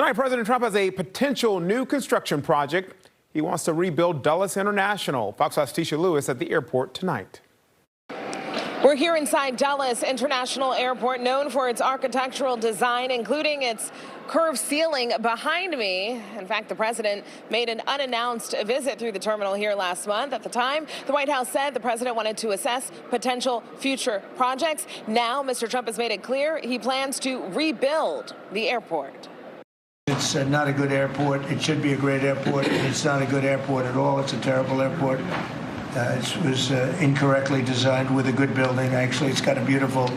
Tonight, President Trump has a potential new construction project. He wants to rebuild Dulles International. Fox 5's Tisha Lewis at the airport tonight. We're here inside Dulles International Airport, known for its architectural design, including its curved ceiling behind me. In fact, the president made an unannounced visit through the terminal here last month. At the time, the White House said the president wanted to assess potential future projects. Now, Mr. Trump has made it clear he plans to rebuild the airport. It's not a good airport. It should be a great airport. It's not a good airport at all. It's a terrible airport. It was incorrectly designed with a good building. Actually, it's got a beautiful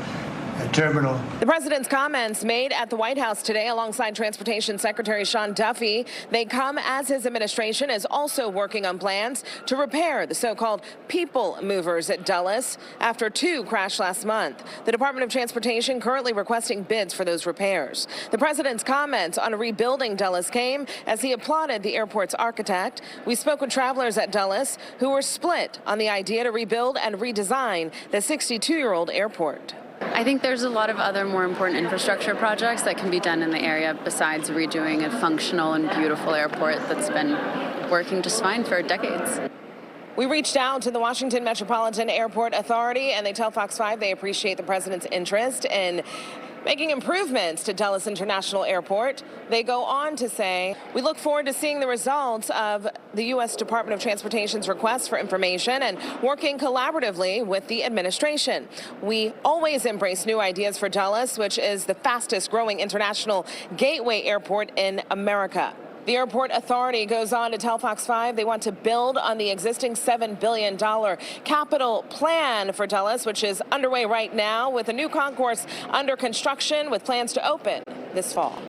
terminal. The president's comments made at the White House today alongside Transportation Secretary Sean Duffy. They come as his administration is also working on plans to repair the so-called people movers at Dulles after two crashed last month. The Department of Transportation currently requesting bids for those repairs. The president's comments on rebuilding Dulles came as he applauded the airport's architect. We spoke with travelers at Dulles who were split on the idea to rebuild and redesign the 62-year-old airport. I think there's a lot of other more important infrastructure projects that can be done in the area besides redoing a functional and beautiful airport that's been working just fine for decades. We reached out to the Washington Metropolitan Airport Authority, and they tell Fox 5 they appreciate the president's interest in making improvements to Dulles International Airport. They go on to say, we look forward to seeing the results of the U.S. Department of Transportation's request for information and working collaboratively with the administration. We always embrace new ideas for Dulles, which is the fastest growing international gateway airport in America. The airport authority goes on to tell Fox 5 they want to build on the existing $7 billion capital plan for Dulles, which is underway right now with a new concourse under construction with plans to open this fall.